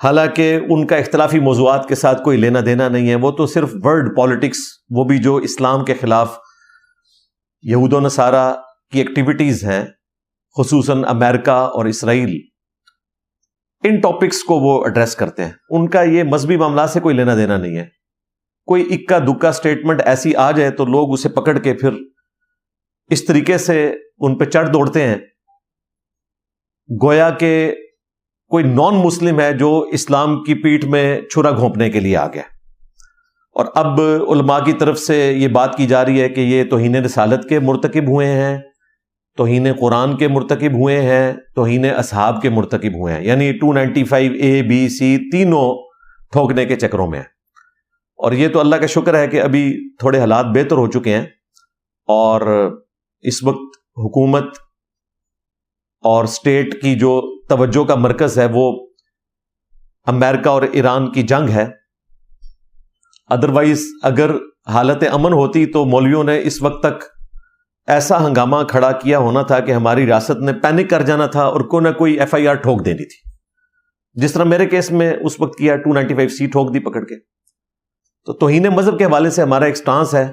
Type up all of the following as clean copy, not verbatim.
حالانکہ ان کا اختلافی موضوعات کے ساتھ کوئی لینا دینا نہیں ہے، وہ تو صرف ورڈ پالیٹکس، وہ بھی جو اسلام کے خلاف یہود و نصارہ کی ایکٹیویٹیز ہیں، خصوصاً امریکہ اور اسرائیل، ان ٹاپکس کو وہ ایڈریس کرتے ہیں. ان کا یہ مذہبی معاملات سے کوئی لینا دینا نہیں ہے. کوئی اکا دکا سٹیٹمنٹ ایسی آ جائے تو لوگ اسے پکڑ کے پھر اس طریقے سے ان پہ چڑھ دوڑتے ہیں گویا کہ کوئی نان مسلم ہے جو اسلام کی پیٹھ میں چھرا گھونپنے کے لیے آ گیا. اور اب علماء کی طرف سے یہ بات کی جا رہی ہے کہ یہ توہین رسالت کے مرتکب ہوئے ہیں، توہین قرآن کے مرتکب ہوئے ہیں، توہین اصحاب کے مرتکب ہوئے ہیں، یعنی 295 A B C تینوں ٹھوکنے کے چکروں میں ہیں. اور یہ تو اللہ کا شکر ہے کہ ابھی تھوڑے حالات بہتر ہو چکے ہیں، اور اس وقت حکومت اور اسٹیٹ کی جو توجہ کا مرکز ہے وہ امریکہ اور ایران کی جنگ ہے. ادروائز اگر حالت امن ہوتی تو مولویوں نے اس وقت تک ایسا ہنگامہ کھڑا کیا ہونا تھا کہ ہماری ریاست نے پینک کر جانا تھا اور کوئی نہ کوئی FIR ٹھوک دینی تھی، جس طرح میرے کیس میں اس وقت کیا 295C ٹھوک دی پکڑ کے. تو توہین مذہب کے حوالے سے ہمارا ایک سٹانس ہے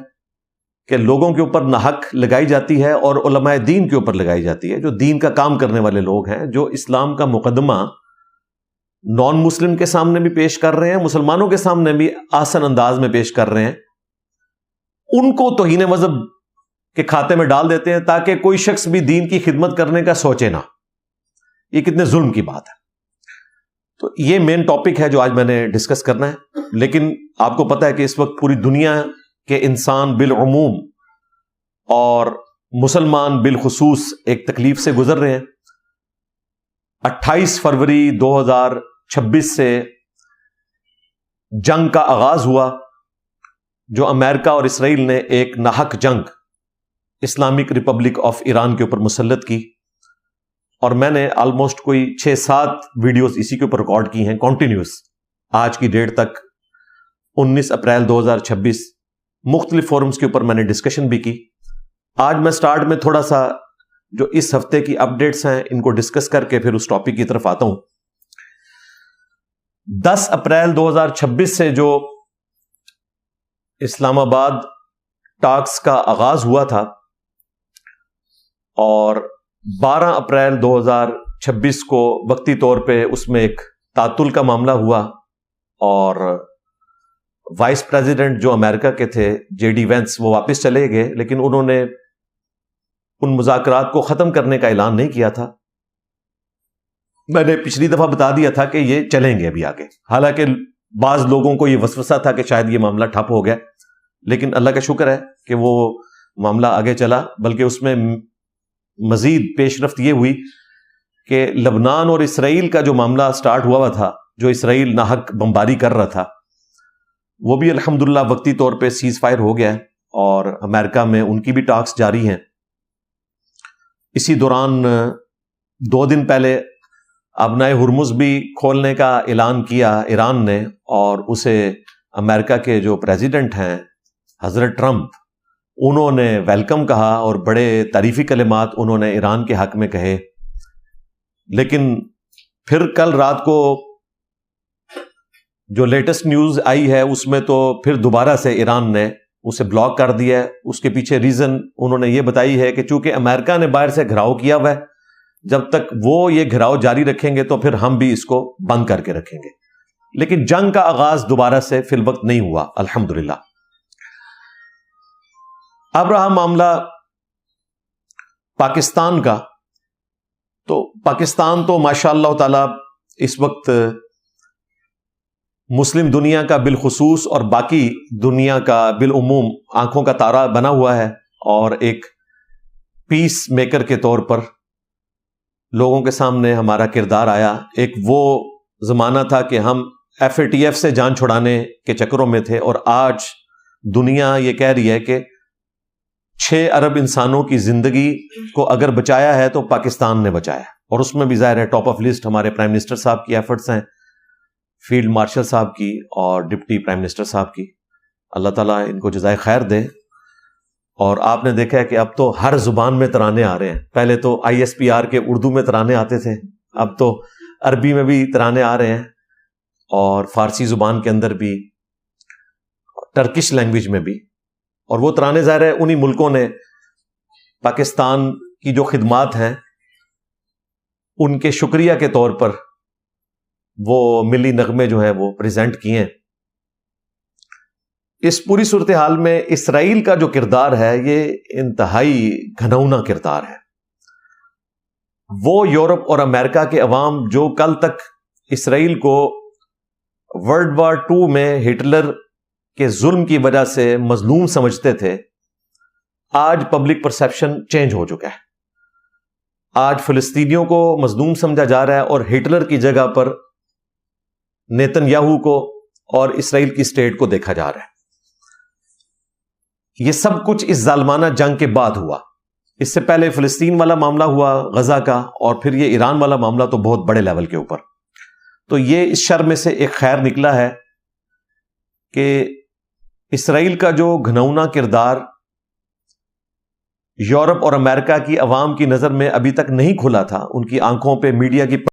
کہ لوگوں کے اوپر ناحق لگائی جاتی ہے اور علماء دین کے اوپر لگائی جاتی ہے، جو دین کا کام کرنے والے لوگ ہیں، جو اسلام کا مقدمہ نان مسلم کے سامنے بھی پیش کر رہے ہیں، مسلمانوں کے سامنے بھی آسن انداز میں پیش کر رہے ہیں، ان کو توہین مذہب کے کھاتے میں ڈال دیتے ہیں تاکہ کوئی شخص بھی دین کی خدمت کرنے کا سوچے نہ. یہ کتنے ظلم کی بات ہے. تو یہ مین ٹاپک ہے جو آج میں نے ڈسکس کرنا ہے. لیکن آپ کو پتہ ہے کہ اس وقت پوری دنیا کے انسان بالعموم اور مسلمان بالخصوص ایک تکلیف سے گزر رہے ہیں. 28 فروری 2026 سے جنگ کا آغاز ہوا، جو امریکہ اور اسرائیل نے ایک ناحق جنگ اسلامک ریپبلک آف ایران کے اوپر مسلط کی. اور میں نے آلموسٹ کوئی 6-7 ویڈیوز اسی کے اوپر ریکارڈ کی ہیں کنٹینیوس آج کی ڈیٹ تک. 19 اپریل 2026 مختلف فورمز کے اوپر میں نے ڈسکشن بھی کی. آج میں سٹارٹ میں تھوڑا سا جو اس ہفتے کی اپڈیٹس ہیں ان کو ڈسکس کر کے پھر اس ٹاپک کی طرف آتا ہوں. 10 اپریل 2026 سے جو اسلام آباد ٹاکس کا آغاز ہوا تھا اور 12 اپریل 2026 کو وقتی طور پہ اس میں ایک تعطل کا معاملہ ہوا اور وائس پریزیڈنٹ جو امریکہ کے تھے JD وینس وہ واپس چلے گئے، لیکن انہوں نے ان مذاکرات کو ختم کرنے کا اعلان نہیں کیا تھا. میں نے پچھلی دفعہ بتا دیا تھا کہ یہ چلیں گے ابھی آگے، حالانکہ بعض لوگوں کو یہ وسوسہ تھا کہ شاید یہ معاملہ ٹھپ ہو گیا، لیکن اللہ کا شکر ہے کہ وہ معاملہ آگے چلا. بلکہ اس میں مزید پیش رفت یہ ہوئی کہ لبنان اور اسرائیل کا جو معاملہ سٹارٹ ہوا تھا، جو اسرائیل ناحق بمباری کر رہا تھا، وہ بھی الحمدللہ وقتی طور پہ سیز فائر ہو گیا ہے اور امریکہ میں ان کی بھی ٹاکس جاری ہیں. اسی دوران 2 دن پہلے ابنائے ہرمز بھی کھولنے کا اعلان کیا ایران نے، اور اسے امریکہ کے جو پریزیڈنٹ ہیں حضرت ٹرمپ، انہوں نے ویلکم کہا اور بڑے تعریفی کلمات انہوں نے ایران کے حق میں کہے. لیکن پھر کل رات کو جو لیٹسٹ نیوز آئی ہے اس میں تو پھر دوبارہ سے ایران نے اسے بلاک کر دیا ہے. اس کے پیچھے ریزن انہوں نے یہ بتائی ہے کہ چونکہ امریکہ نے باہر سے گھراؤ کیا ہوا ہے، جب تک وہ یہ گھراؤ جاری رکھیں گے تو پھر ہم بھی اس کو بند کر کے رکھیں گے. لیکن جنگ کا آغاز دوبارہ سے فی الوقت نہیں ہوا الحمدللہ. اب رہا معاملہ پاکستان کا، تو پاکستان تو ماشاء اللہ تعالی اس وقت مسلم دنیا کا بالخصوص اور باقی دنیا کا بالعموم آنکھوں کا تارا بنا ہوا ہے، اور ایک پیس میکر کے طور پر لوگوں کے سامنے ہمارا کردار آیا. ایک وہ زمانہ تھا کہ ہم FATF سے جان چھڑانے کے چکروں میں تھے، اور آج دنیا یہ کہہ رہی ہے کہ 6 ارب انسانوں کی زندگی کو اگر بچایا ہے تو پاکستان نے بچایا، اور اس میں بھی ظاہر ہے ٹاپ آف لسٹ ہمارے پرائم منسٹر صاحب کی ایفرٹس ہیں، فیلڈ مارشل صاحب کی اور ڈپٹی پرائم منسٹر صاحب کی. اللہ تعالیٰ ان کو جزائے خیر دے. اور آپ نے دیکھا ہے کہ اب تو ہر زبان میں ترانے آ رہے ہیں. پہلے تو ISPR کے اردو میں ترانے آتے تھے، اب تو عربی میں بھی ترانے آ رہے ہیں. اور فارسی زبان کے اندر بھی، ٹرکش لینگویج میں بھی، اور وہ ترانے ظاہر ہے انہی ملکوں نے پاکستان کی جو خدمات ہیں ان کے شکریہ کے طور پر وہ ملی نغمے جو ہیں وہ پریزنٹ کیے ہیں۔ اس پوری صورتحال میں اسرائیل کا جو کردار ہے یہ انتہائی گھنونا کردار ہے۔ وہ یورپ اور امریکہ کے عوام جو کل تک اسرائیل کو ورلڈ وار 2 میں ہٹلر کے ظلم کی وجہ سے مظلوم سمجھتے تھے، آج پبلک پرسیپشن چینج ہو چکا ہے۔ آج فلسطینیوں کو مظلوم سمجھا جا رہا ہے اور ہٹلر کی جگہ پر نیتن یاہو کو اور اسرائیل کی اسٹیٹ کو دیکھا جا رہا ہے۔ یہ سب کچھ اس ظالمانہ جنگ کے بعد ہوا۔ اس سے پہلے فلسطین والا معاملہ ہوا غزہ کا، اور پھر یہ ایران والا معاملہ تو بہت بڑے لیول کے اوپر۔ تو یہ اس شر میں سے ایک خیر نکلا ہے کہ اسرائیل کا جو گھنونا کردار یورپ اور امریکہ کی عوام کی نظر میں ابھی تک نہیں کھلا تھا، ان کی آنکھوں پہ میڈیا کی